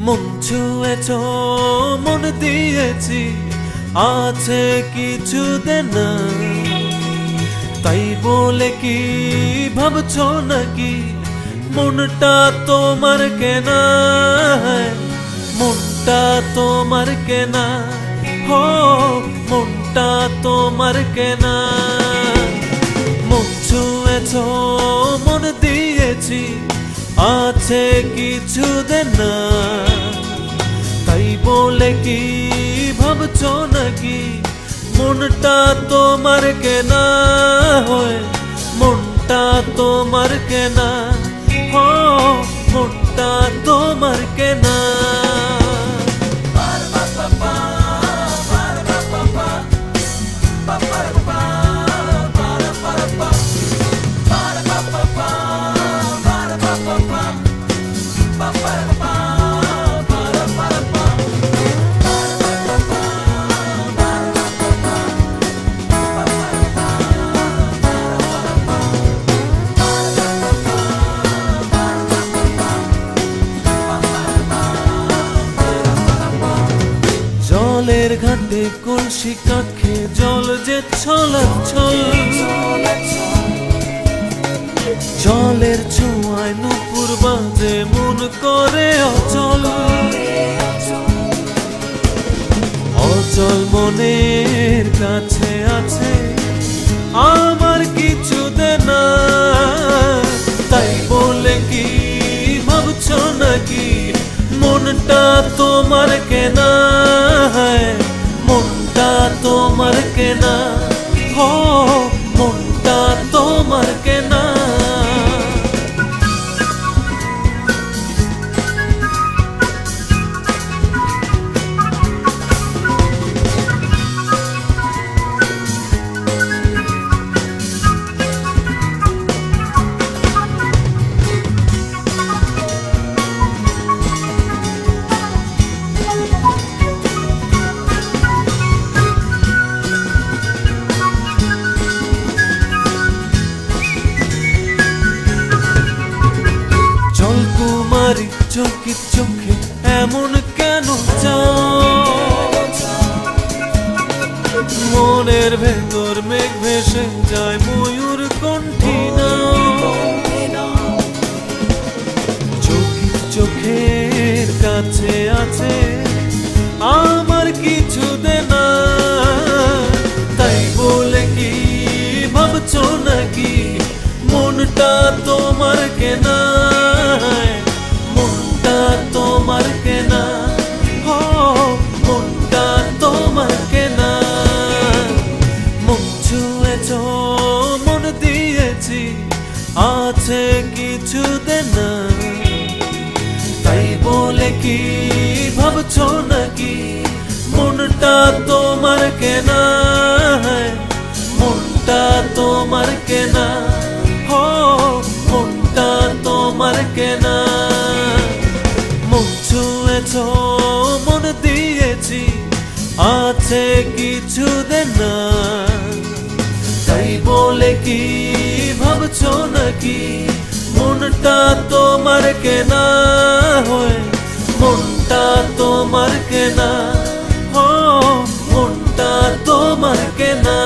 মন ছুঁয়েছ, মন দিয়েছি, আছে কিছু দেনা। তাই বলে কি ভাবছো নাকি মনটা তোমার কেনা? মনটা তোমার কেনা, হো মনটা তোমার কেনা। মন ছুঁয়েছ, মন দিয়েছি, আছে কিছু দেনা। তাই বলে কি ভাবছো নাকি মনটা তোমার কেনা? হয় মনটা তোমার কেনা, হো মনটা তোমার কেনা। জলের ঘাটে কলসি কাখে জল যে ছলাছল, জলের ছোঁয়ায় নুপুর বাজে মন করে অচল। অচল মনের কাছে আছে আমার কিছু দেনা। তাই বলে কি ভাবছো নাকি মনটা তোমার কেনা? মনটা তোমার কেনা, হো মনটা তোমার কেনা। জলকুমারী চোখে চোখে এমন কেন চাও? মনের ভেতর মেঘ ভেসে যায় ময়ূর কণ্ঠী নাও। চোখে চোখের কাছে আছে আমার কিছু দেনা। তাই বলে কি ভাবছো নাকি মনটা তোমার কেনা? মনটা তোমার কেনা, হো মনটা তোমার কেনা। মন ছুঁয়েছ, মন দিয়েছি, আছে কিছু দেনা। তাই বলে কি ভাবছো নাকি মনটা তোমার কেনা? মনটা তোমার কেনা, হো মনটা তোমার কেনা। মন ছুঁয়েছ, মন দিয়েছি, আছে কিছু দেনা। তাই বলে কি ভাবছো নাকি মনটা তোমার কেনা? হয় মনটা তোমার কেনা, হো মনটা তোমার কেনা।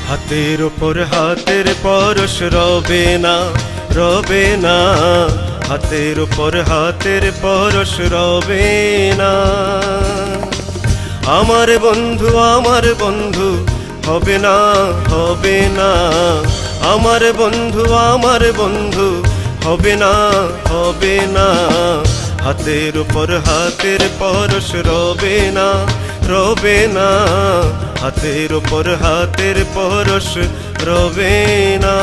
হাতের উপর হাতের পরশ রবে না, রবে না, হাতের উপর হাতের পরশ রবে না। আমার বন্ধু হবে না, হবে না, আমার বন্ধু হবে না, হবে না, হাতের উপর হাতের পরশ রবে না, রবে না, হাতের উপর হাতের পরশ রবে না।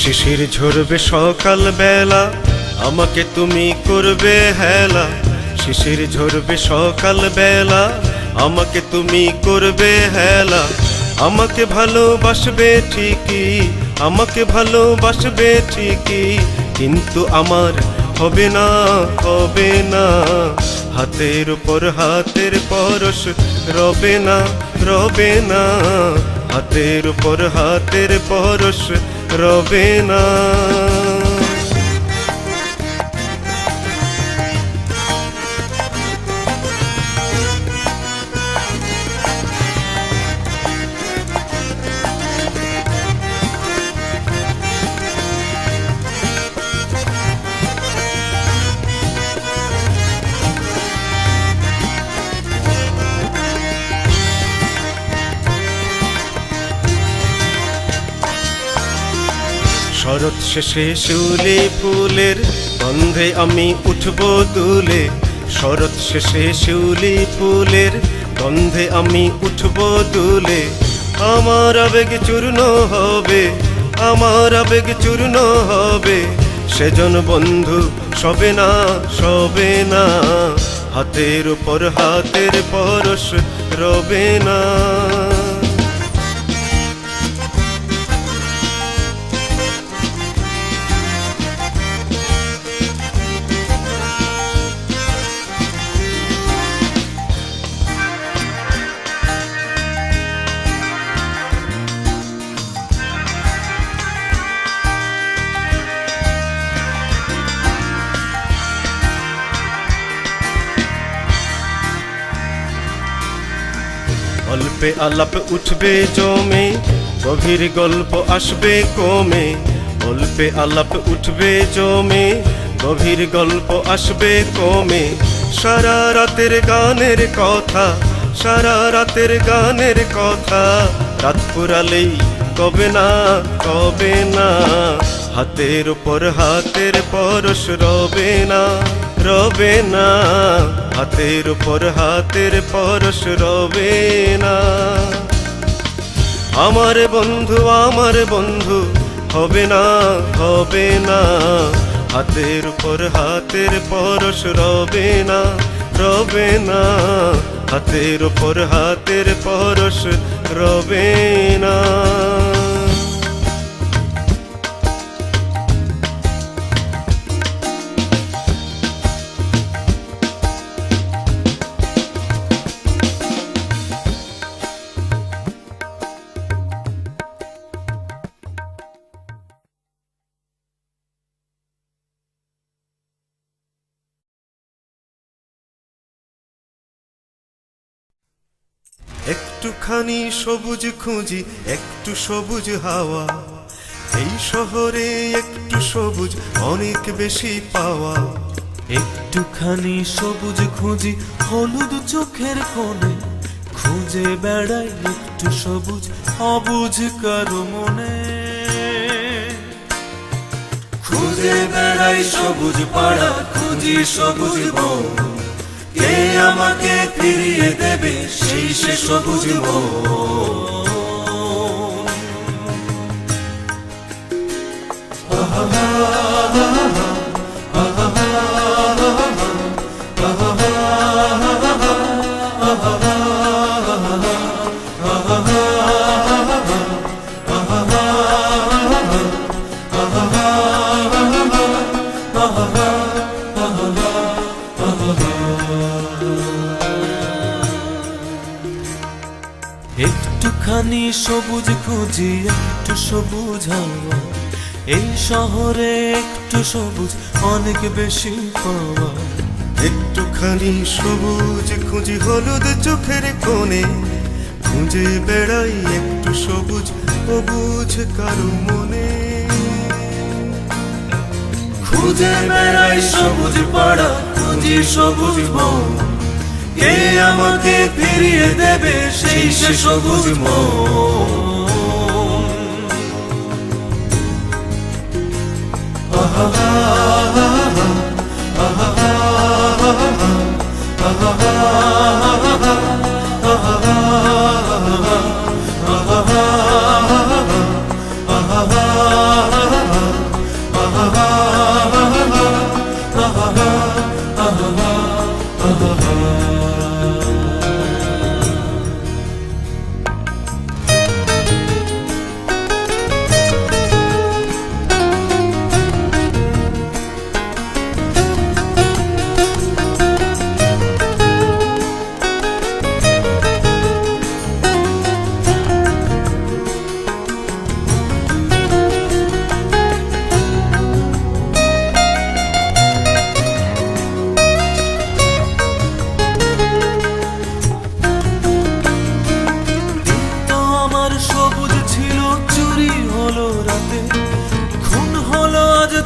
শিশির ঝরবে সকাল বেলা, আমাকে তুমি করবে হেলা। শিশির ঝরবে সকাল বেলা, আমাকে তুমি করবে হেলা। আমাকে ভালোবাসবে ঠিকই, আমাকে ভালোবাসবে ঠিকই, কিন্তু আমার হবে না, হবে না, হাতের উপর হাতের পরশ রবে না, রবে না, হাতের উপর হাতের পরশ রবে না। শরৎ শেষে শিউলি ফুলের গন্ধে আমি উঠব দুলে। শরৎ শেষে শিউলি ফুলের গন্ধে আমি উঠব দুলে। আমার আবেগ চূর্ণ হবে, আমার আবেগ চূর্ণ হবে, সেজন বন্ধু সবে না, সবে না, হাতের উপর হাতের পরশ রবে না। অল্পে আলাপ উঠবে জমে, গভীর গল্প আসবে কমে। অল্পে আলাপ উঠবে জমে, গভীর গল্প আসবে কমে। সারা রাতের গানের কথা, সারা রাতের গানের কথা, রাত পুরালেই কবে না, কবে না, হাতের উপর হাতের পরশ রবে না, রবে না, হাতের উপর হাতের পরশ রবে না। আমার বন্ধু হবে না, হবে না, হাতের উপর হাতের পরশ রবে না, রবে না, হাতের উপর হাতের পরশ রবে না। একটুখানি সবুজ খুঁজি, একটু সবুজ হাওয়া, এই শহরে একটু সবুজ অনেক বেশি পাওয়া। একটুখানি সবুজ খুঁজি হলুদ চোখের কোণে, খুঁজে বেড়াই একটু সবুজ অবুঝ কারো মনে। খুঁজে বেড়াই সবুজ পাড়া, খুঁজি সবুজ বন, কে আমাকে ফিরিয়ে দেবে সেই সে সবুজ বন। একটুখানি সবুজ খুঁজি, একটু সবুজ হাওয়া, এই শহরে একটু সবুজ অনেক বেশি পাওয়া। একটুখানি সবুজ খুঁজি হলুদ চোখের কোণে, খুঁজে বেড়াই একটু সবুজ অবুঝ কারো মনে। খুঁজে বেড়াই সবুজ পাড়া, খুঁজি সবুজ বন, কে আমাকে ফিরিয়ে দেবে সেই সে সবুজ মন।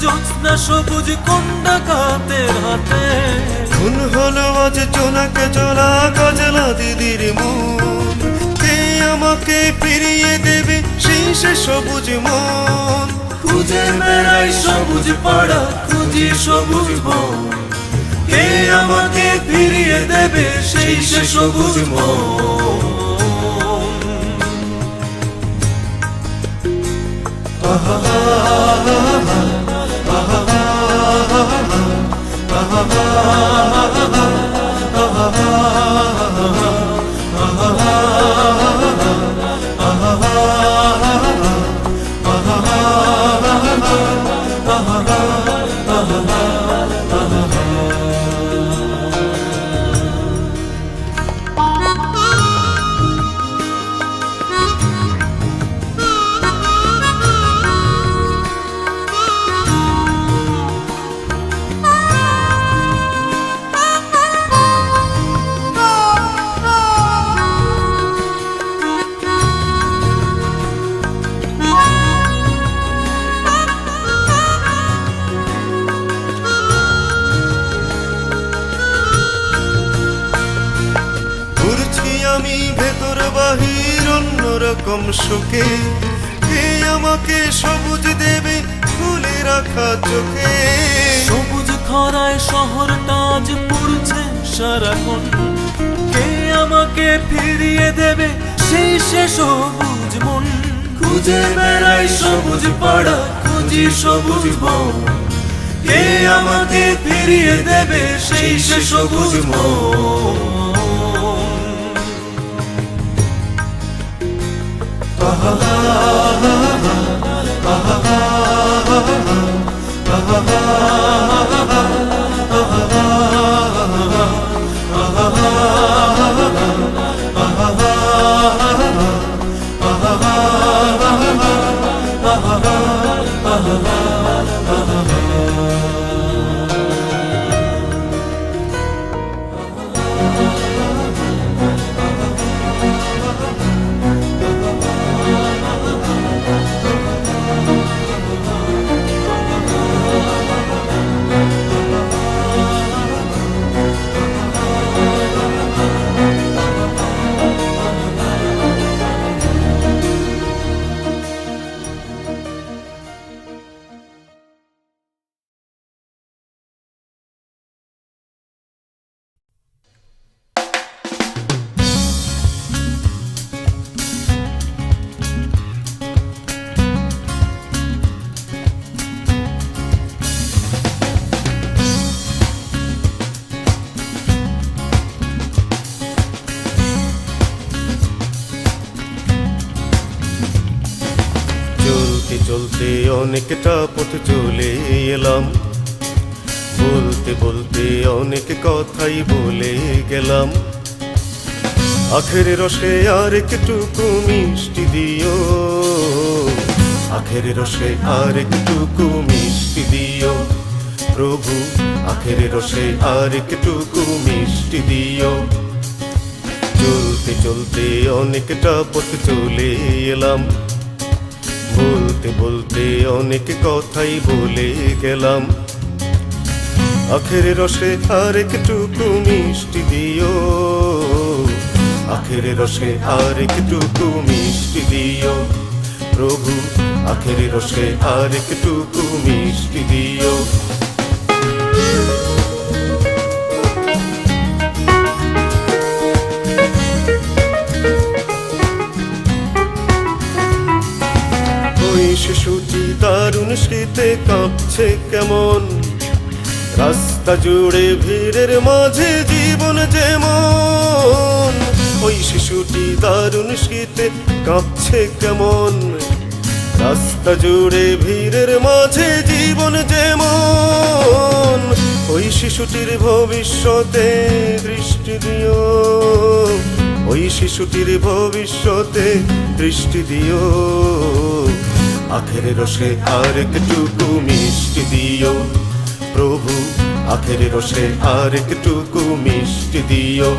জ্যোৎস্না সবুজ কোন ডাকাতের হাতে, খুন হলো আজ জোনাকে চলা গজলা দিদির মন, কে আমাকে ফিরিয়ে দেবে সেই সে সবুজ মন। খুঁজে বেড়াই সবুজ পাড়া, খুঁজি সবুজ বন, কে আমাকে ফিরিয়ে দেবে সেই সে সবুজ মন। আমি ভেতর বাহির অন্যরকম সুখে, কে আমাকে সবুজ দেবে খুলে রাখা চোখে। সবুজ খরায় শহরটা আজ পুড়ছে সারাক্ষণ, কে আমাকে ফিরিয়ে দেবে সেই সে সবুজ মন। খুঁজে বেড়াই সবুজ পাড়া, খুঁজি সবুজ বন, কে আমাকে ফিরিয়ে দেবে সেই সে সবুজ মন। চলতে অনেকটা পথ চলে এলাম, বলতে বলতে অনেক কথাই বলে গেলাম। আখের রসে আর একটুকু মিষ্টি দিও, আখের রসে আর একটুকু মিষ্টি দিও প্রভু, আখের রসে আর একটুকু মিষ্টি দিও। চলতে চলতে অনেকটা পথ চলে এলাম, বলতে বলতে অনেক কথাই বলে গেলাম। আখের রসে আর একটুকু মিষ্টি দিও, আখের রসে আর একটুকু মিষ্টি দিও প্রভু, আখের রসে আর একটুকু মিষ্টি দিও। ওই শিশুটি দারুণ শীতে কাঁপছে কেমন, রাস্তা জুড়ে ভিড়ের মাঝে জীবন যেমন। ওই শিশুটি দারুণ শীতে কাঁপছে কেমন, রাস্তা জুড়ে ভিড়ের মাঝে জীবন যেমন। ওই শিশুটির ভবিষ্যতে দৃষ্টি দিও, ওই শিশুটির ভবিষ্যতে দৃষ্টি দিও। আখের রসে আর একটুকু মিষ্টি দিও প্রভু, আখের রসে আর একটুকু মিষ্টি দিও।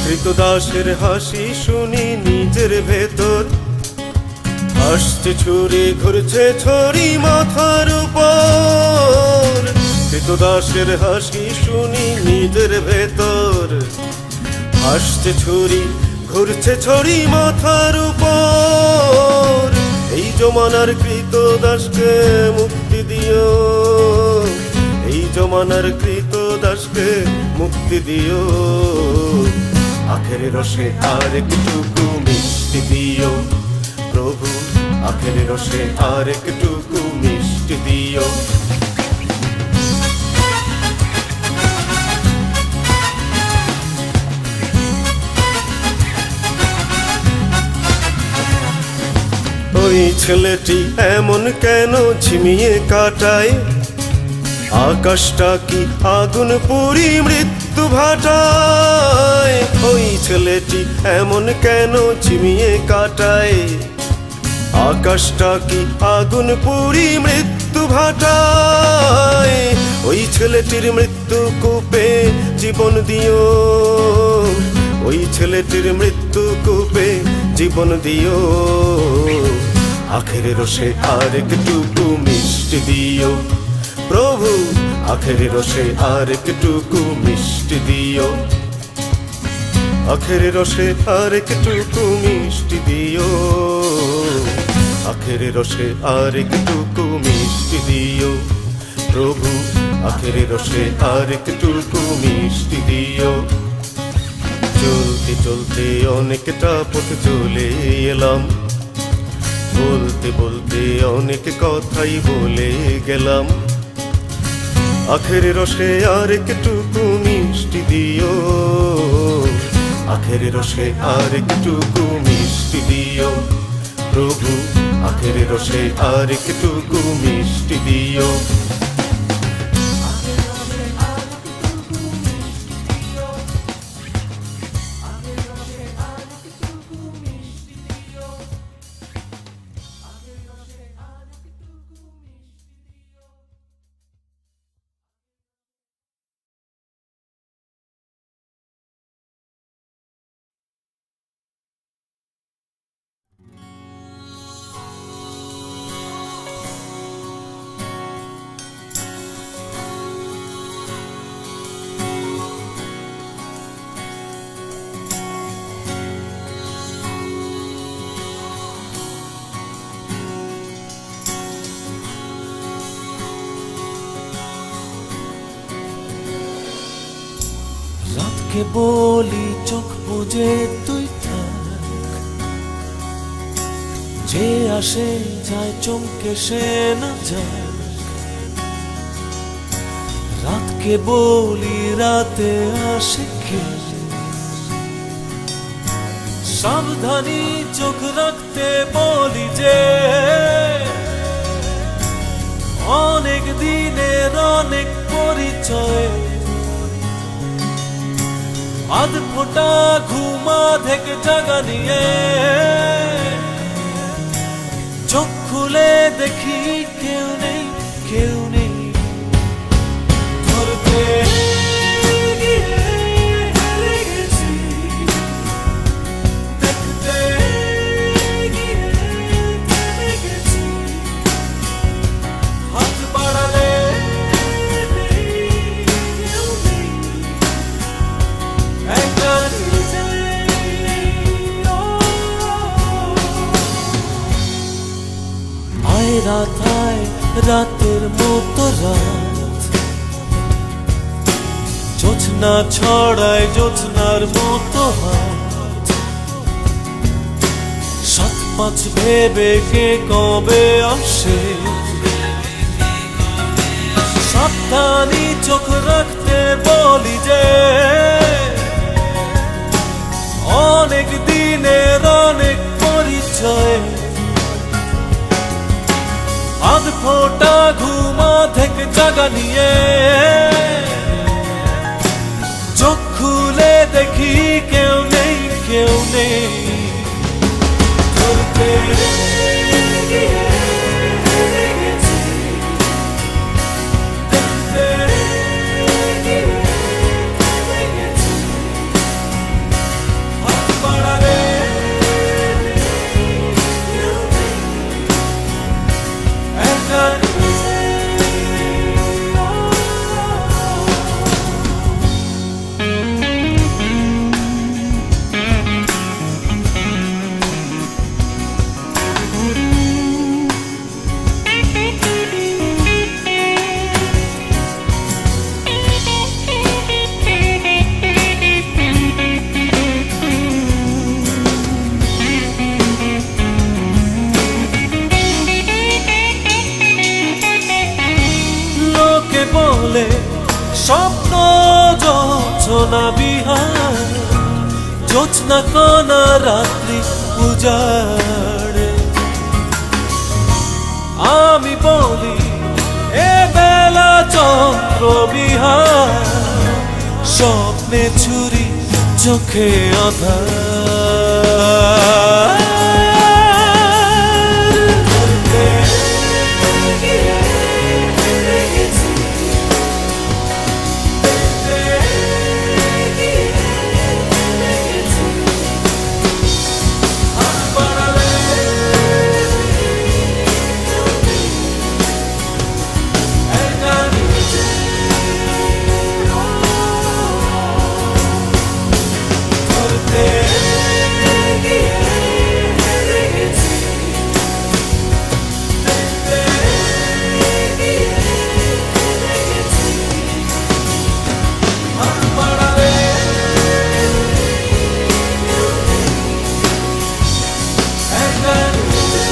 কৃতদাসের হাসি শুনি নিজের ভেতর, আসছে ছুরি ঘুরছে ছড়ি মাথার উপর। কৃতদাসের হাসি শুনি নিজের ভেতর, আসছে ছুরি ঘুরছে ছড়ি মাথার উপর। এই জমানার কৃতদাসকে মুক্তি দিও, এই জমানার কৃতদাসকে মুক্তি দিও। আখের রসে আর একটুকু মিষ্টি দিও প্রভু, আখের রসে আর একটুকু মিষ্টি দিও। ওই ছেলেটি এমন কেন ঝিমিয়ে কাটায়, আকাশটা কি আগুন পুরি মৃত্যু ভাটায়। ওই ছেলেটি এমন কেন ঝিমিয়ে কাটায়, আকাশটা কি আগুন পুরি মৃত্যু ভাটায়। ওই ছেলেটির মৃত্যু কূপে জীবন দিও, ওই ছেলেটির মৃত্যু কূপে জীবন দিও। আখের রসে আর একটুকু মিষ্টি দিও প্রভু, আখের রসে আর একটুকু মিষ্টি দিও। আখের রসে আর একটুকু মিষ্টি দিও, আখের রসে আর একটুকু মিষ্টি দিও প্রভু, আখের রসে আর একটুকু মিষ্টি দিও। চলতে চলতে অনেকটা পথ চলে এলাম, বলতে বলতে অনেক কথাই বলে গেলাম। আখের রসে আর একটুকু মিষ্টি দিও, আখের রসে আর একটুকু মিষ্টি দিও প্রভু, আখের রসে আর একটুকু মিষ্টি দিও। রাতকে বলি চোখ বুজে তুই থাক, যে আসে যায় চমকে সে না যায়। রাতকে বলি রাতে আসে কে, সাবধানী চোখ রাখতে বলি যে অনেক দিনের অনেক পরিচয়, আধ ফোটা ঘুমা থেকে জাগা নিয়ে চোখ খুলে দেখি কেউ নেই, কেউ নেই। ধরতে গিয়ে হেরে গেছি, দেখতে গিয়ে থেমে গেছি। হাত বাড়ালে নেই, কেউ নেই। একা নিজে, আয় রাত আয়, রাতের মতো রাত, জোছনা ছড়ায় জোছনার মতো হাত। সাত পাঁচ ভেবে কে কবে আসে, সাবধানী চোখ রাখতে বলি যে অনেক দিনের অনেক পরিচয়, আধ ফোটা ঘুমা থেকে জাগা নিয়ে চোখ খুলে দেখি কেউ নেই, কেউ নেই। ধরতে গিয়ে হেরে গেছি, দেখতে গিয়ে থেমে গেছি। হাত বাড়ালে নেই, কেউ নেই। একা নিজে, লোকে বলে স্বপ্ন যোছনা বিহার, জোছনা কোনা রাত্রি উজাড়ে। আমি বলি এ বেলা চন্দ্র বিহার, স্বপ্নে ছুরি চোখে আঁধার। ধরতে গিয়ে হেরে গেছি, দেখতে গিয়ে থেমে গেছি। হাত বাড়ালে কেউ নেই, একা নিজে। ধরতে গিয়ে হেরে গেছি, দেখতে গিয়ে থেমে গেছি। হাত বাড়ালে কেউ নেই, একা নিজে।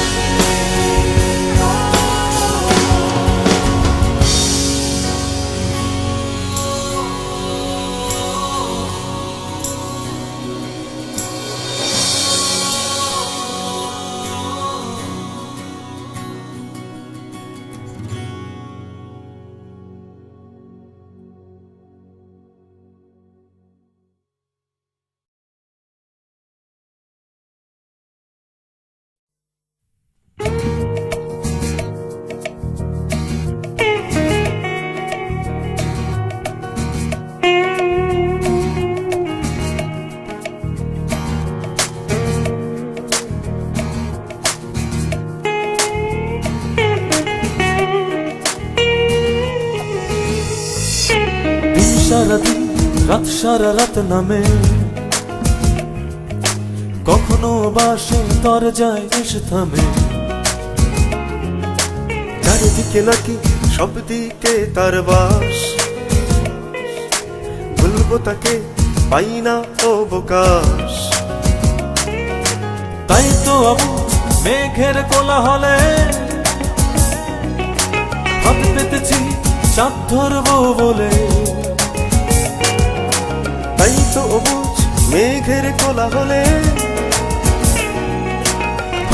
সারাদিন রাত সারা রাত নামে, কখনো বাসে দরজায় এসে থামে। চারিদিকে নাকি সব দিকে তার বাস, বলবো তাকে পাই না অবকাশ। তাই তো আবু মেঘের কোলাহলে হাত পেতেছি চাঁদ ধরবো বলে। তাই তো অবুঝ মেঘের কোলাহলে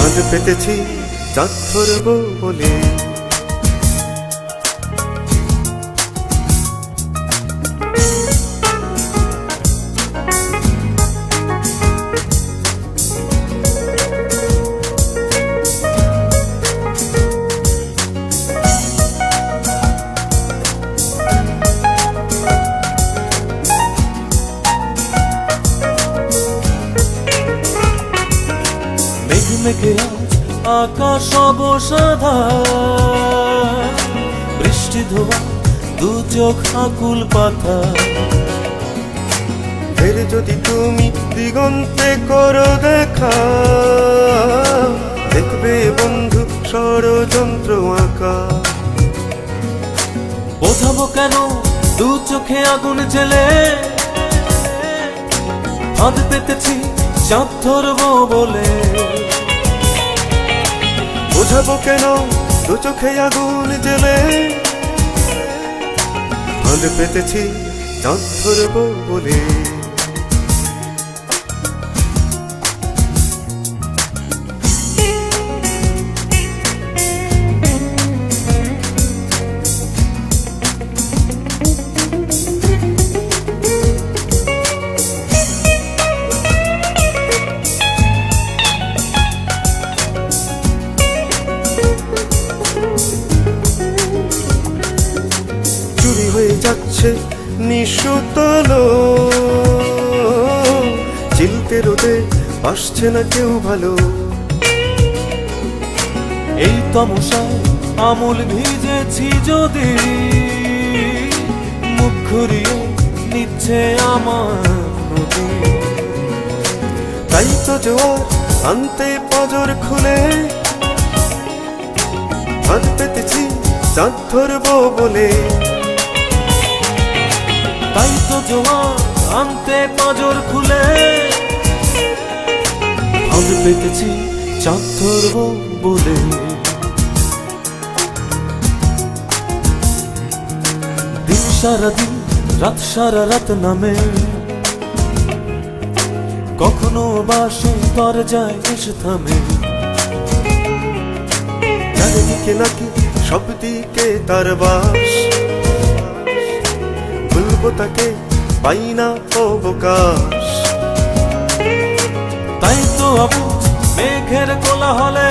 ফাঁদ পেতেছি চাঁদ ধরবো বলে। মেঘে আজ আকাশ অবসাধার, বৃষ্টি ধোয়া দু চোখ আকুল পাথা। ফের যদি তুমি দিগন্তে করো দেখা, দেখবে বন্ধু ষড়যন্ত্র আঁকা। বোঝাবো কেন দু চোখে আগুন জেলে, ফাঁদ পেতেছি চাঁদ ধরবো বলে। বোঝাবো কেন দু চোখে আগুন জেলে, ফাঁদ পেতেছি চাঁদ ধরবো বলে। চুরি হয়ে যাচ্ছে নিঃসতল, চিলতে রোদে আসছে না কেউ ভালো। এই তমসায় আমূল ভিজেছি যদি, মুখ ঘুরিয়ে নিচ্ছে আমার নদী। তাই তো জোয়ার আনতে পাজর খুলে, ফাঁদ পেতেছি চাঁদ ধরবো বলে। তাই তো জোয়ার আনতে পাঁজর খুলে, ফাঁদ পেতেছি চাঁদ ধরবো বলে। দিন সারা দিন রাত সারা রাত নামে, কখনো বাসে দরজায় এসে থামে। চারিদিকে নাকি সব দিকে তার বাস, বলবো তাকে পাই না অবকাশ। তাই তো অবুঝ মেঘের কোলাহলে,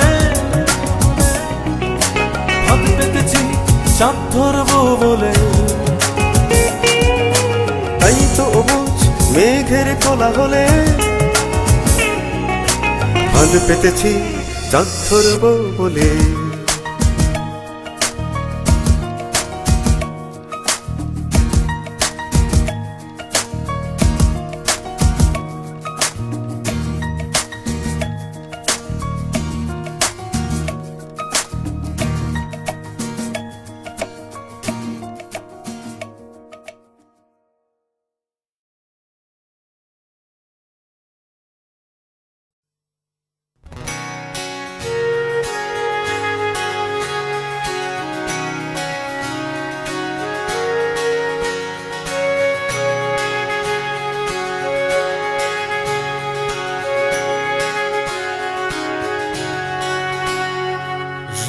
ফাঁদ পেতেছি চাঁদ ধরবো বলে। তাই তো অবুঝ মেঘের কোলাহলে, ফাঁদ পেতেছি চাঁদ ধরবো বলে।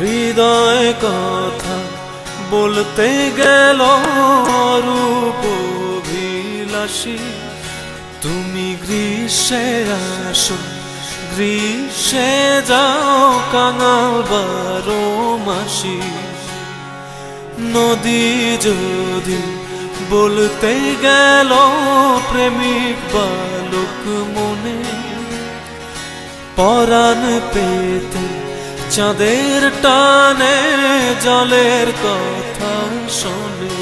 হৃদয় কথা বলতে গেল রূপ অভিলাষী, তুমি গ্রীষ্মে আসো গ্রীষ্মে যাও কাঙাল 12 মাসি। নদী যদি বলতে গেল প্রেমিক বালক মনে, পরাণ পেতে চাঁদের টানে জলের কথা শোনে।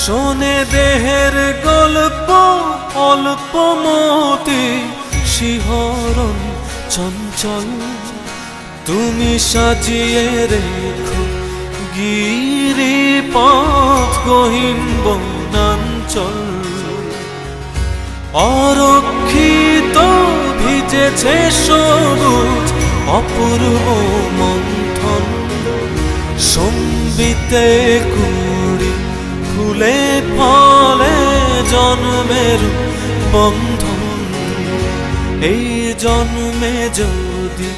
শোনে দেহের গল্প অল্প মতি শিহরণ চঞ্চল, তুমি সাজিয়ে রেখো গিরিপথ গহীন বনাঞ্চল অরক্ষিত ভিজেছে সবুজ অপূর্ব মন্থন সম্বিতে কুড়ি ফুলে ফলে জন্মের বন্ধন এই জন্মে যদি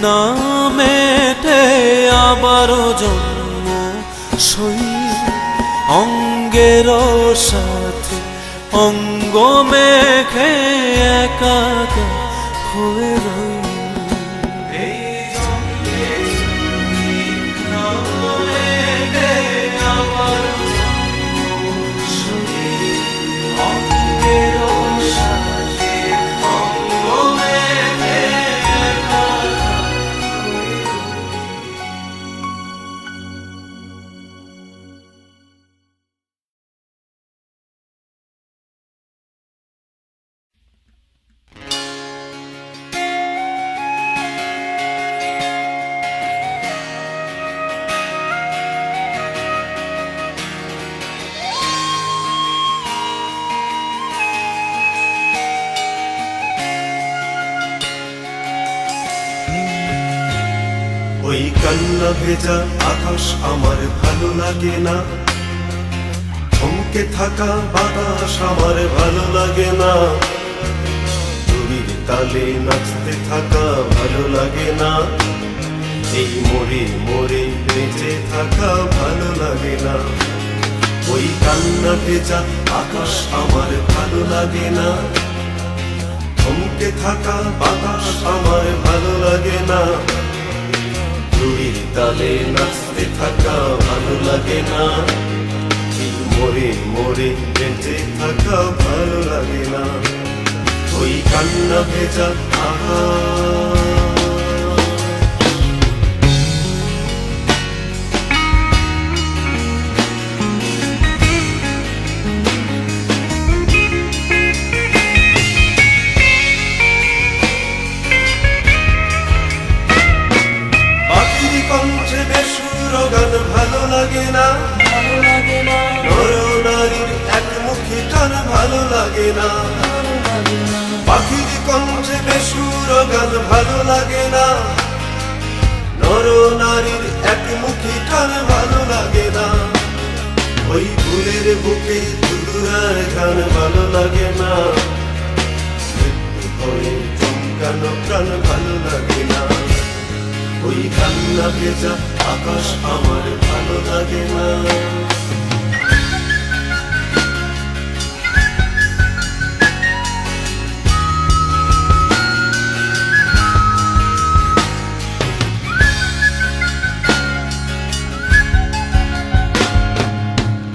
না মেটে আবারও জন্ম সই অঙ্গের সাথে অঙ্গ মেখে একা একা হয়ে রই এই জন্মে যদি না মেটে আবারও জন্ম সই অঙ্গের সাথে অঙ্গ মেখে একা একা হয়ে রই। ওই কান্না ভেজা আকাশ আমার ভালো লাগে না, থমকে থাকা বাতাস আমার ভালো লাগে না, দড়ির তালে নাচতে থাকা ভালো লাগে না, এই মোড়ে মোড়ে বেঁচে থাকা ভালো লাগে না। ওই কান্না ভেজা আকাশ আমার ভালো লাগে না, থমকে থাকা বাতাস আমার ভালো লাগে না, দড়ির তালে নাচতে থাকা ভালো লাগে না, এই মোড়ে মোড়ে বেঁচে থাকা ভালো লাগে না। ওই কান্না ভেজা আকাশ কণ্ঠে বেসুর গান ভালো লাগে না, নর নারীর একমুখী টান ভালো লাগে না, পাখির কণ্ঠে বেসুর গান ভালো লাগে না, নর নারীর একমুখী টান ভালো লাগে না, ওই ফুলের বুকে দুরার গান ভালো লাগে না, মৃত্যু হয়ে চমকানো প্রাণ ভালো লাগে না। ওই কান্না ভেজা আকাশ আমার ভালো লাগে না।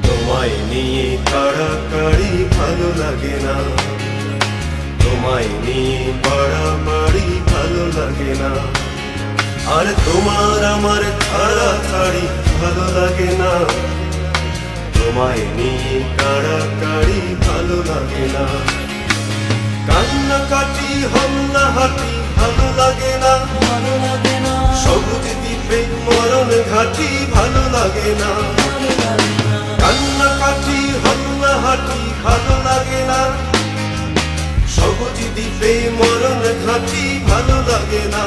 তোমায় নিয়ে কাড়াকাড়ি ভালো লাগে না, তোমায় নিয়ে বাড়াবাড়ি ভালো লাগে না, আর তোমার আমার ছাড়াছাড়ি ভালো লাগে না, তোমায় নিয়ে কাড়াকাড়ি ভালো লাগে না, কান্নাকাটি হল্লাহাটি ভালো লাগে না, সবুজ দ্বীপে মরণ ঘাটি ভালো লাগে না, কান্নাকাটি হল্লাহাটি ভালো লাগে না, সবুজ দ্বীপে মরণ ঘাটি ভালো লাগে না,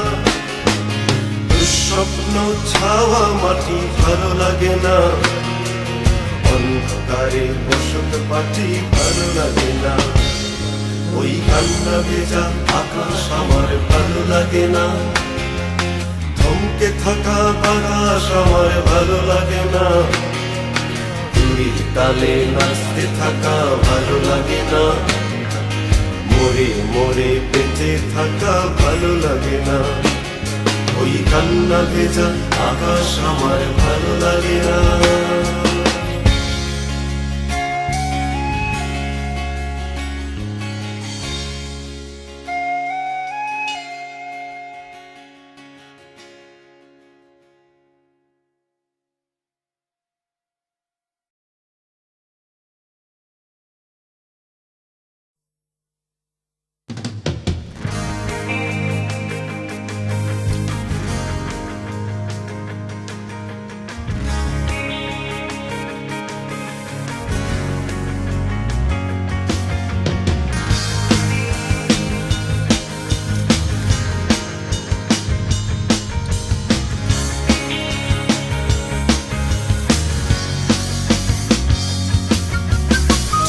স্বপ্ন ছাওয়া মাটি ভালো লাগে না, অন্ধকারে বসত পাটি ভালো লাগে না, ওই কান্না ভেজা আকাশ আমার ভালো লাগে না, থমকে থাকা বাতাস আমার ভালো লাগে না, দড়ির তালে নাচতে থাকা ভালো লাগে না, মোড়ে মোড়ে বেঁচে থাকা ভালো লাগে না, ওই কান্না ভেজা আকাশ আমার ভালো লাগে না।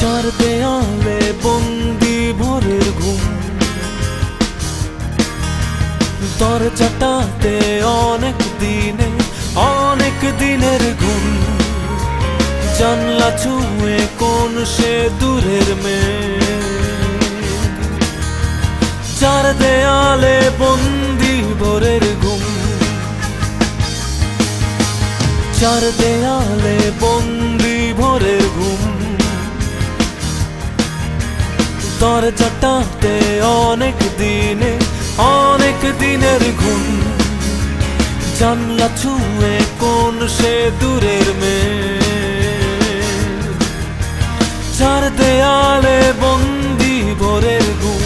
চার দেয়ালে বন্দি ভোরের ঘুম, দরজাটাতে অনেক দিনের ঘুম, জানলা ছুঁয়ে কোন সে দূরের মেয়ে। চার দেয়ালে বন্দি ভোরের ঘুম, চার দেয়ালে বন্দি ভোরের ঘুম, দরজাটাতে অনেক দিনের ঘুম, জানলা ছুঁয়ে কোন সে দূরের মেয়ে। চার দেয়ালে বন্দি ভোরের ঘুম।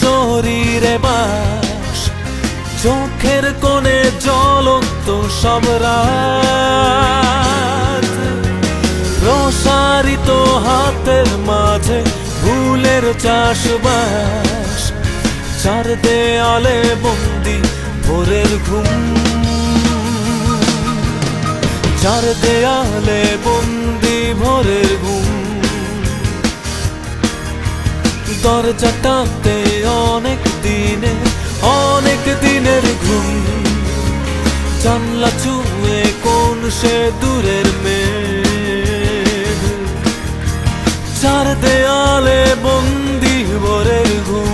শরীরে বাস, চোখের কোণে জ্বলন্ত সব রাত, প্রসারিত হাতের মাঝে ভুলের চাষবাস। চার দেয়ালে বন্দি ভোরের ঘুম, চার দেয়ালে বন্দি ভোরের ঘুম, দরজাটাতে অনেক দিনের ঘুম, জানলা ছুঁয়ে কোন সে দূরের মেয়ে। চার দেয়ালে বন্দি ভোরের ঘুম।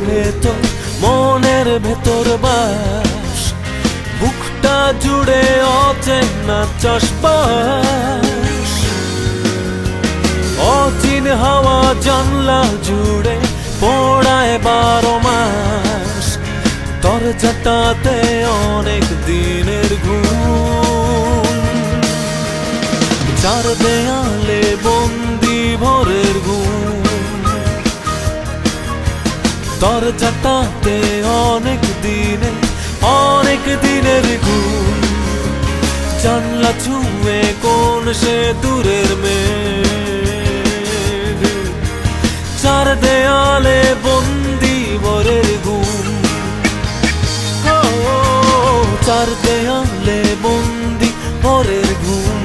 ভেতর মনের ভেতর বাস, বুকটা জুড়ে অচেনা চাষবাস। অচিন হাওয়া জানলা জুড়ে পড়ায় 12 মাস, দরজাটাতে অনেক দিনের ঘুম। চার দেয়ালে বন্দি ভোরের ঘুম, দরজাটাতে অনেক দিনের ঘুম, জানলা ছুঁয়ে কোন সে দূরের মেয়ে। চার দেয়ালে বন্দি ভোরের ঘুম, চার দেয়ালে বন্দি ভোরের ঘুম,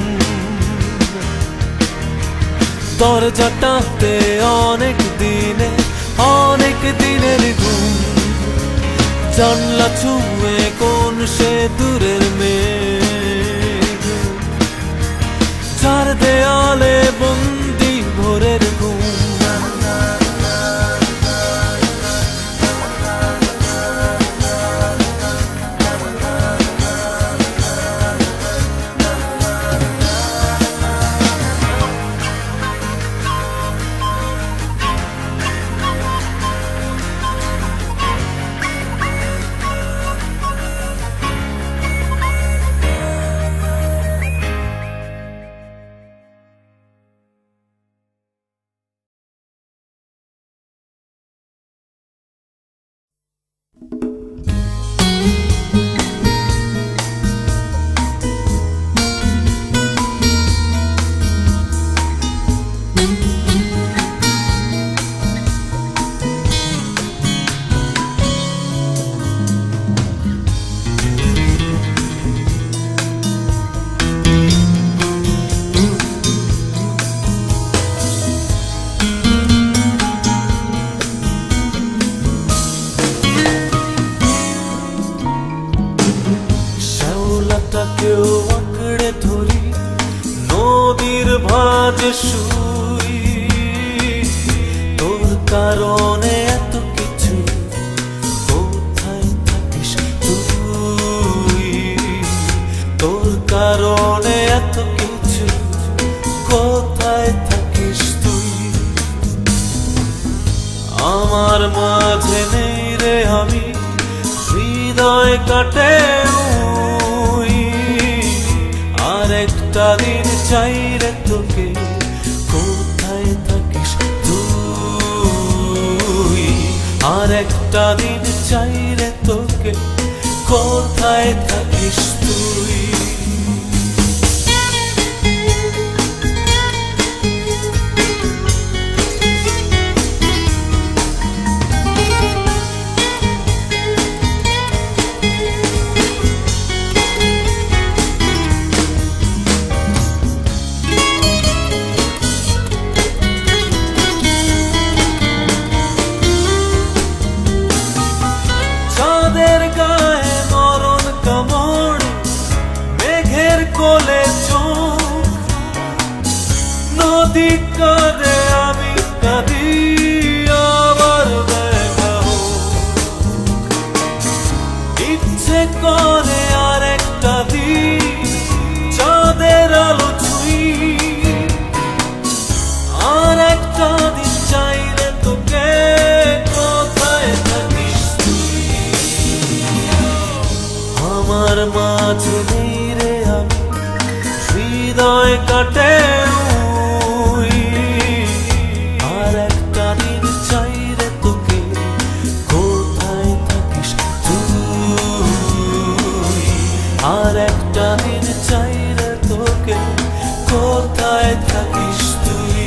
দরজাটাতে অনেক দিনের ঘুম, জানলা ছুঁয়ে কোন সে দূরের মেয়ে। চার দেয়ালে বন্দি ভোরের ঘুম। আজ শুই, তোর কারণে এত কিছু। কোথায় থাকিস তুই, তোর কারণে এত কিছু। কোথায় থাকিস তুই, আমার মাঝে নেই রে আমি, হৃদয় কাটে উই। আর একটা দিন চাই রে তোকে, কোথায় থাকিস তুই। আর একটা দিন চাই রে তোকে, কোথায় থাকিস তুই। চাঁদের গায়ে মরণ কামড়, মেঘের কোলে চোখ। নদী কাঁদে আমি কাঁদি, আবার দেখা হোক। ইচ্ছে করে আর একটা দিন চাঁদের আলো ছুঁই। আর একটা দিন চাই রে তোকে, কোথায় থাকিস তুই। আমার মাঝে নেই রে আমি, হৃদয় কাটে উই। আর একটা দিন চাই রে তোকে, কোথায় থাকিস তুই। আর একটা দিন চাই রে তোকে, কোথায় থাকিস তুই।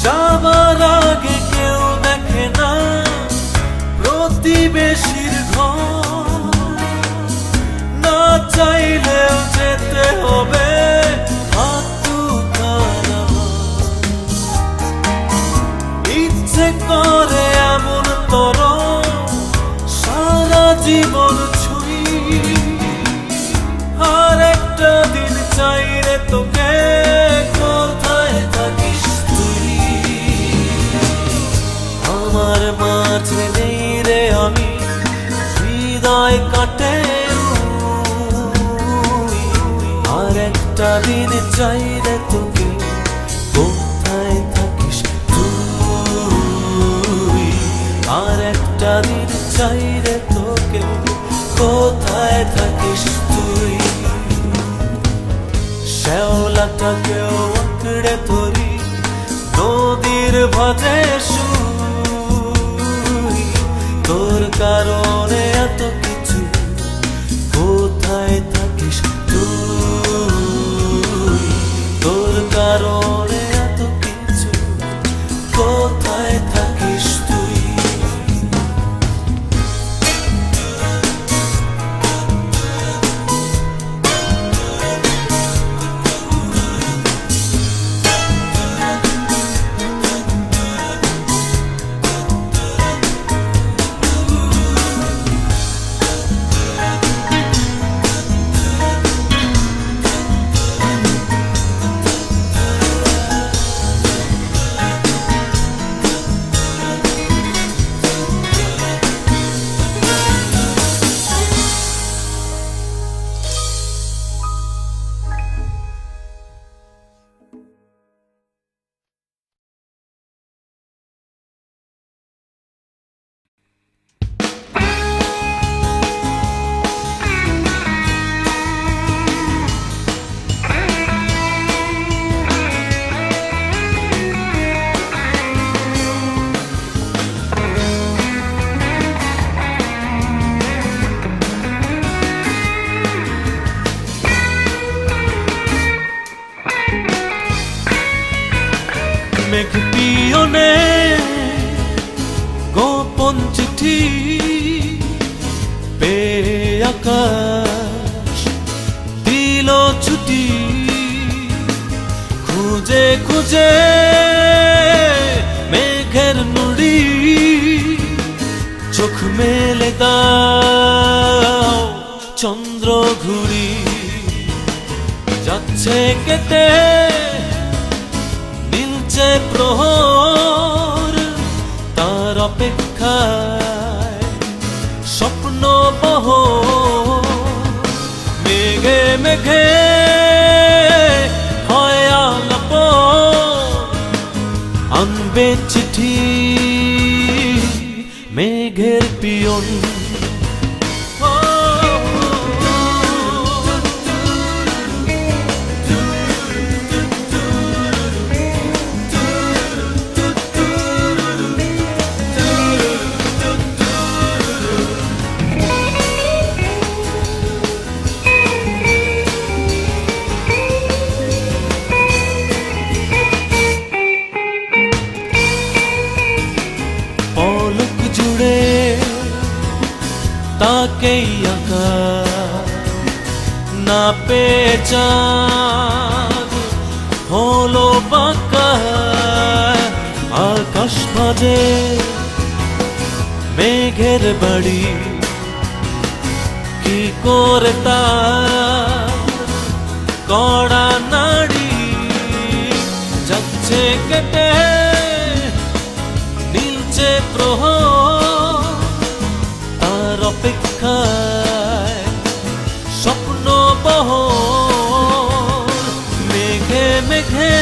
যাবার আগে কেউ দেখে না প্রতিবেশীর ঘর। না চাইলেও যেতে হবে হাত দুখানা। ইচ্ছে করে এমন তর সারা জীবন ছুঁই। আর একটা দিন চাই রে তোকে, কোথায় থাকিস তুই। আমার মাঝে নেই রে আমি, হৃদয় কাটে উই। আর একটা দিন চাই রে তোকে, কোথায় থাকিস তুই। আর একটা দিন চাই রে তোকে, কোথায় থাকিস তুই। শ্যাওলাটাকেও আঁকড়ে ধরি, নদীর ভাঁজে শুই। তোর কারণে এত কিছু, কোথায় থাকিস তুই। তোর কারণে এত কিছু, কোথায় থাকিস তুই। পিয়নে গোপন চিঠি পেয়ে আকাশ দিল ছুটি খুঁজে খুঁজে মেঘের নুড়ি চোখ মেলে দাও চন্দ্র ঘুরি যাচ্ছে কেটে নীলচে প্রহর তার অপেক্ষায় স্বপ্ন বহ মেঘে মেঘে হয় আলাপ আনবে চিঠি মেঘের পিয়ন পলক জুড়ে তাকেই আঁকা না পেয়ে চাঁদ হলো বাঁকা আকাশ ভাজে মেঘের বাড়ি কি করে তার কড়া নাড়ি যাচ্ছে কেটে নীলচে প্রহর তার অপেক্ষায় স্বপ্ন বহর মেঘে মেঘে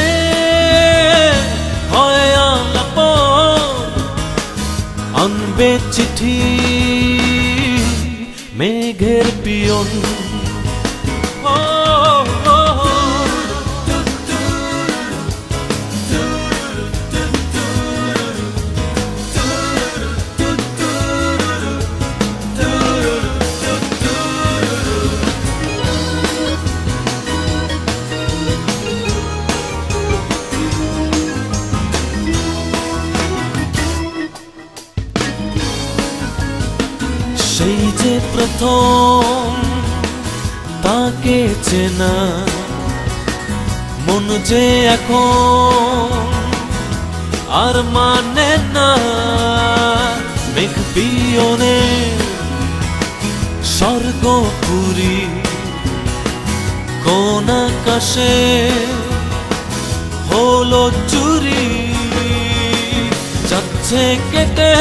হয় আলাপ আনবে চিঠি মেঘের পিয়ন সেই যে প্রথম তাকে চেনা মন যে এখন আর মানে না মেঘ পিয়নে স্বর্গপুরী কোন আকাশে হলো চুরি যাচ্ছে কেটে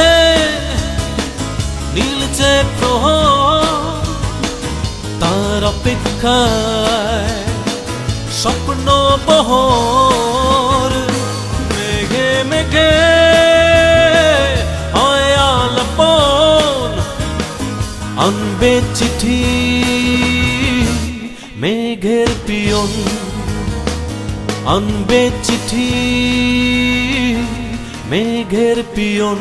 নীলচে প্রহর তার অপেক্ষায় স্বপ্ন বহর মেঘে মেঘে হয় আলাপ আনবে চিঠি মেঘের পিয়ন আনবে চিঠি মেঘের পিয়ন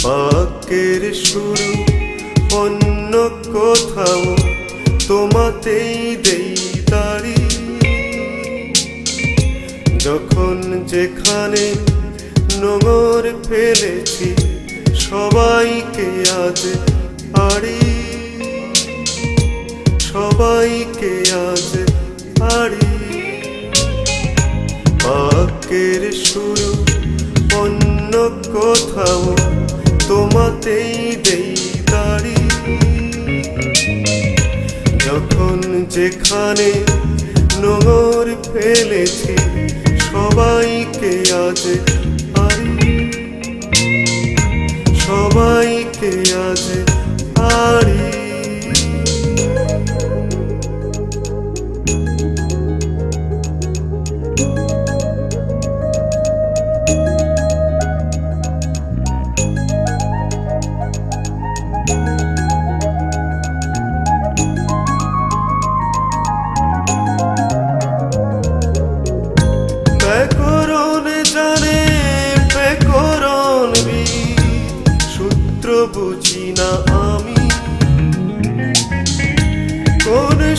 বাক্যের শুরু অন্য কোথাও তোমাতেই দেই তারি যখন যেখানে নোংর ফেলেছি সবাইকে আজ আড়ি সবাইকে আজ আড়ি বাক্যের শুরু অন্য কোথাও তোমাতেই দেই তারি যখন যেখানে নোংর ফেলেছি সবাইকে আজ আড়ি সবাইকে আজ আড়ি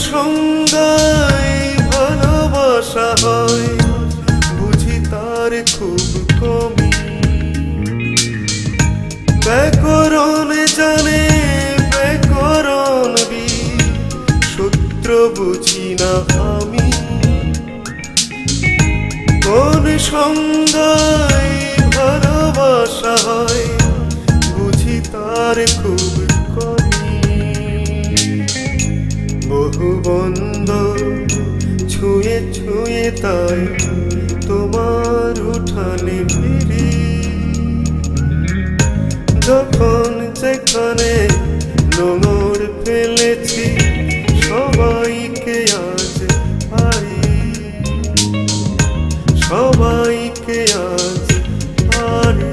সংজ্ঞায় ভালোবাসা হয় বুঝি তার খুব কমই। ব্যাকরণ জানে ব্যাকরণ সূত্র বুঝি না আমি। কোন সংজ্ঞায় ভালোবাসা হয় বুঝি তার খুব কমই। বহু বন্ধ ছুঁয়ে ছুঁয়ে তাই তোমার উঠানে ফিরি। যখন যেখানে নোংর ফেলেছি সবাইকে আজ পারি, সবাইকে আজ পারি।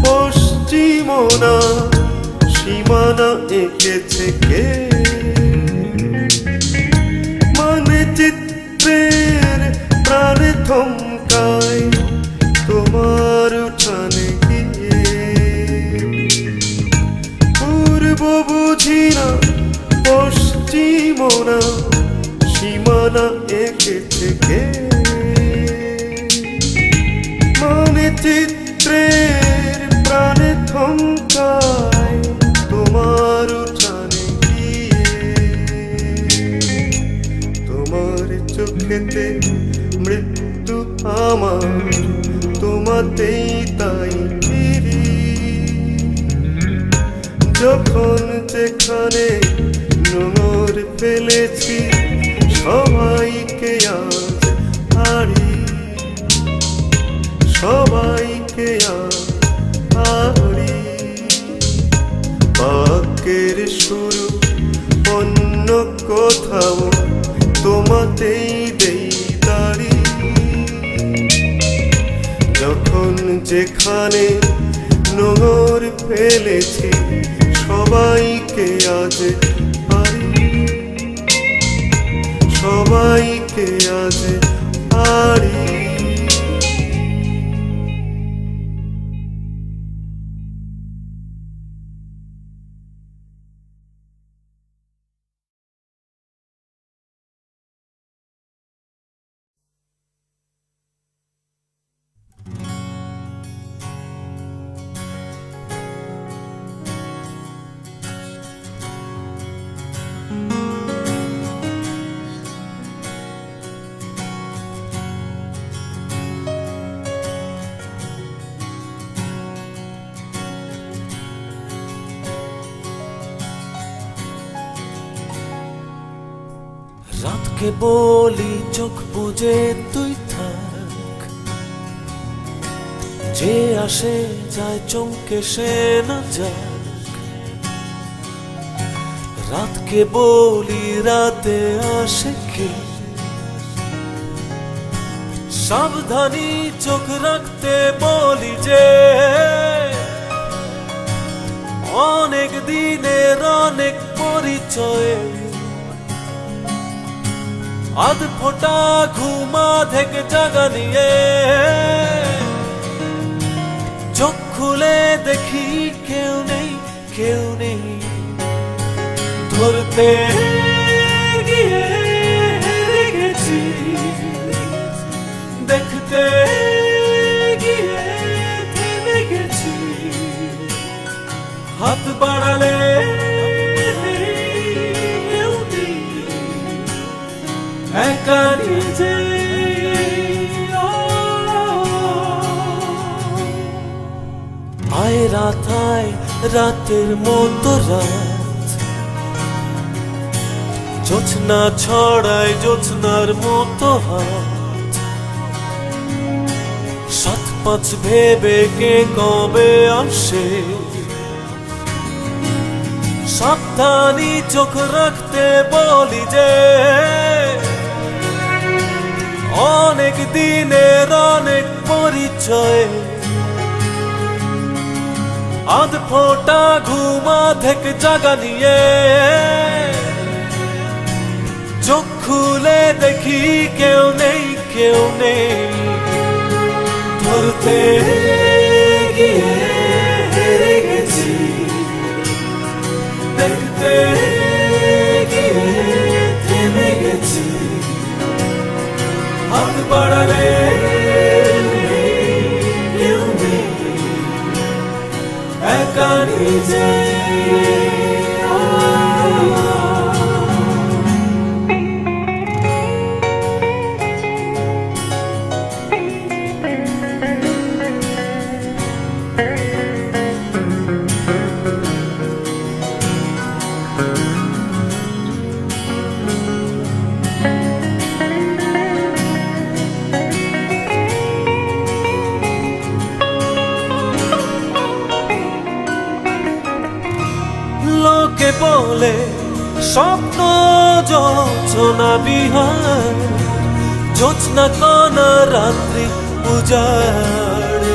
পশ্চিমনা সীমানা এঁকেছে কে? মানে চিত্রের প্রাণে থমকায় তোমার উঠানে গিয়ে। পূর্ব বুঝি না পশ্চিমনা সীমানা এঁকেছে কে? মানে চিত্রের প্রাণে থমকায় তোমার উঠানে গিয়ে। তোমার চোখেতে মৃত্যু আমার তোমাতেই তাই ফিরি। যখন যেখানে নোংর ফেলেছি সবাইকে আজ হারি, সবাইকে আজ হারি। বাক্যের শুরু অন্য কোথাও তোমাতেই দেই দাঁড়ি। যখন যেখানে নোংর ফেলেছি সবাইকে আজ হারি, সবাইকে আজ হারি। রাতকে বলি চোখ বুজে তুই থাক, যে আসে যায় চমকে সে না যাক। রাতকে বলি রাতে আসে কে, সাবধানী চোখ রাখতে বলি যে অনেক দিনের অনেক পরিচয়ে আধ ফোটা ঘুমা থেকে জাগা নিয়ে চোখ খুলে দেখি কেউ নেই, কেউ নেই। ধরতে গিয়ে হেরে গেছি, দেখতে গিয়ে থেমে গেছি। হাত বাড়ালে একা নিজে আয় রাত আয়, রাতের মতো রাত, জোছনা ছড়ায় জোছনার মতো হাত। সাত পাঁচ ভেবে কে কবে আসে, সাবধানী চোখ রাখতে বলি যে অনেক দিনের অনেক পরিচয় আধ ফোটা ঘুমা থেকে জাগা নিয়ে চোখ খুলে দেখি কেউ নেই কেউ নেই, ধরতে গিয়ে হেরে গেছি, দেখতে গিয়ে থেমে গেছি, হাত বাড়ালে কেউ নেই, একা নিজে। লোকে বলে স্বপ্ন যোচনা বিহার, জোৎস্না কণা রাত্রি উজাড়।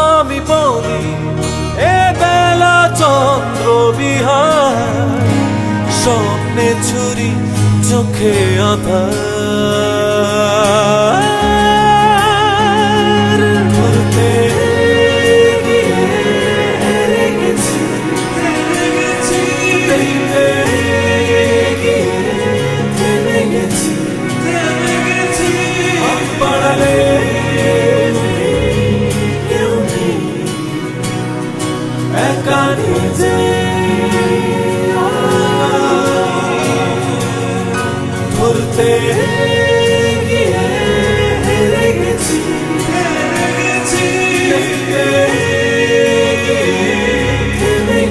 আমি বলি এ বেলা চন্দ্র বিহার, স্বপ্নে ছুরি চোখে আধার, ধরতে ধরতে গিয়ে হেরে গেছি, থেমে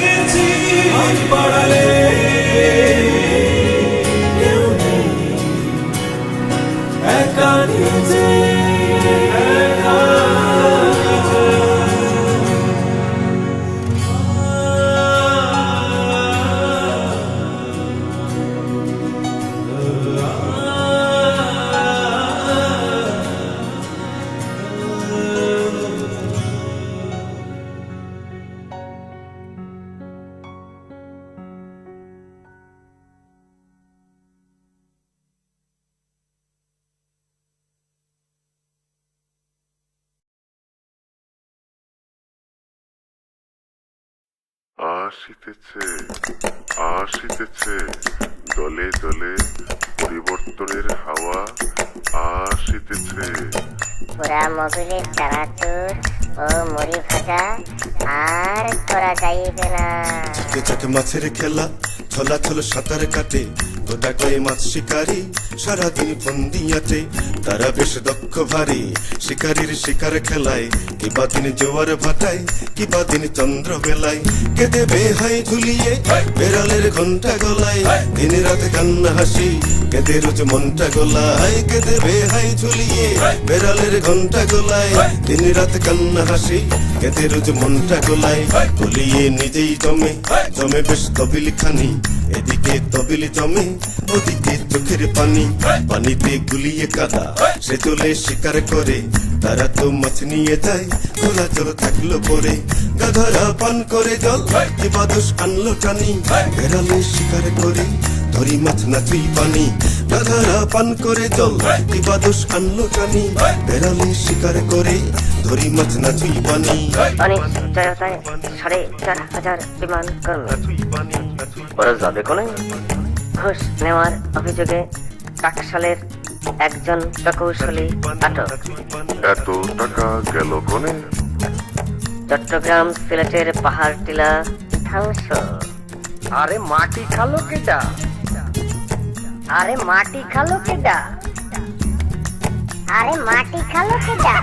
গেছি, হাত বাড়ালে কেউ নেই, একা নিজে। আসিতেছে আসিতেছে দলে দলে পরিবর্তনের হাওয়া আসিতেছে। পুরা মোবিলের চানাচুর ও মুড়ি ভাজা আর করা যাইবে না। ঝাঁকে ঝাঁকে মাছের খেলা, ছলা ছল সাঁতার কাটে, গোটা কয়ে মাছ শিকারি সারাদিন ফন্দি আটে। তারা বেশ দক্ষ ভারী শিকারীর শিকার খেলায়, কিবা দিন জোয়ার ভাটায়, কিবা দিন চন্দ্র বেলায়। কে দেবে হাই ঝুলিয়ে বেড়ালের ঘন্টা গলায়, দিন রাত কান্না হাসি কেঁদে রোজ মনটা গলায়। কে দেবে হাই ঝুলিয়ে বেড়ালের ঘন্টা গলায়, দিন রাত কান্না হাসি কেঁদে রোজ মনটা গলায়। গলিয়ে নিজেই জমে জমে বেশ তবিল খানি, এদিকে তবিল জমে ওদিকে চোখের পানি। পানিতে গুলিয়ে কাদা সে চলে শিকার করে, তারা তো মাছ নিয়ে যায় খোলা জল থাকলো পরে। গাধারা পান করে জল কিবা দোষ আনলো টানি, বেড়ালে শিকার করে ধরি মাছ না তুই পানি। গাধারা পান করে জল কিবা দোষ আনলো টানি, বেড়ালে শিকার করে ধরি মাছ না তুই পানি। অনিশ্চয়তায় ৪,৫০০ বিমান কর্মী ওরা যাবে কোনে? ঘুষ নেওয়ার অভিযোগে টাকশালের একজন প্রকৌশলী আটক। এত টাকা গেল কোনে? চট্টগ্রাম সিলেটের পাহাড় টিলা ধ্বংস। আরে মাটি খালো কেটা? আরে মাটি খালো কেডা? আরে মাটি খালো কেডা?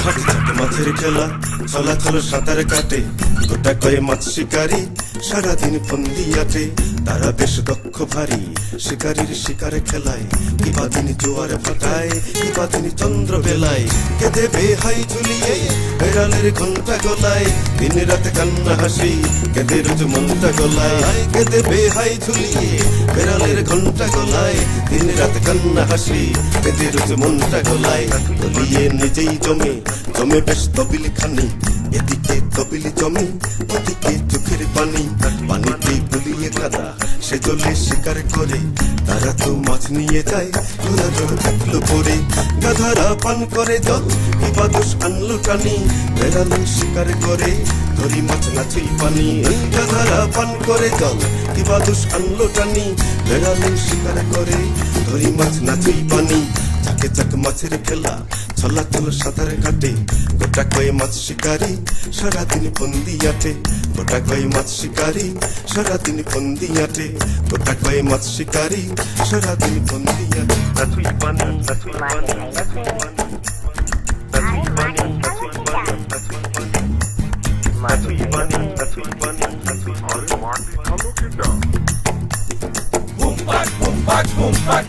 ঝাঁকে ঝাঁকে মাছের খেলা, ছলা ছল সাঁতার কাটে, গোটা কয়ে মাছ শিকারি সারাদিন ফন্দি আটে। তারা বেশ দক্ষ ভারী শিকারীর শিকারে খেলায় কিবা তিনি জোয়ারে ফাটায় কিবা তিনি চন্দ্র বেলায় কেঁদে বেহাই ঝুলিয়ে বেড়ালের ঘন্টা গলায় দিন রাতে কান্না হাসি কেঁদে রোজ মনটা গলায় কেঁদে বেহাই ঝুলিয়ে বেড়ালের ঘন্টা গলায় দিন রাতে কান্না হাসি কেঁদে রোজ মনটা গলায় তলিয়ে নিজেই জমে জমে বেশ তবিল খানি এদিকে তবিলি জমে ওদিকে চোখের পানি পানিতে গুলিয়ে কাদা সে জলে শিকার করে তারা তো মাছ নিয়ে যায় ওরা জল থাকলো পরে গাধারা পান করে জল কিবা দোষ আনলো টানি বেড়ালো শিকার করে ধরি মাছ নাচুই পানি গাধারা পান করে জল কিবা দোষ আনলো টানি বেড়ালো শিকার করে ধরি মাছ নাচুই পানি চাকে চাক মাছের খেলা ছলা চল সাঁতার কাটে গোটা কয়ে মাছ শিকারি সারাদিন বন্দি আটে গোটা কয়ে মাছ শিকারি সারাদিন বন্দি আটে গোটা কয়ে মাছ শিকারি সারাদিন বন্দি আটে নাচুই পানি নাচুই পানি নাচুই পানি নাচুই পানি নাচুই পানি নাচুই পানি নাচুই পানি নাচুই আরে মাটি খালো কেটা হুম পাক হুম পাক হুম পাক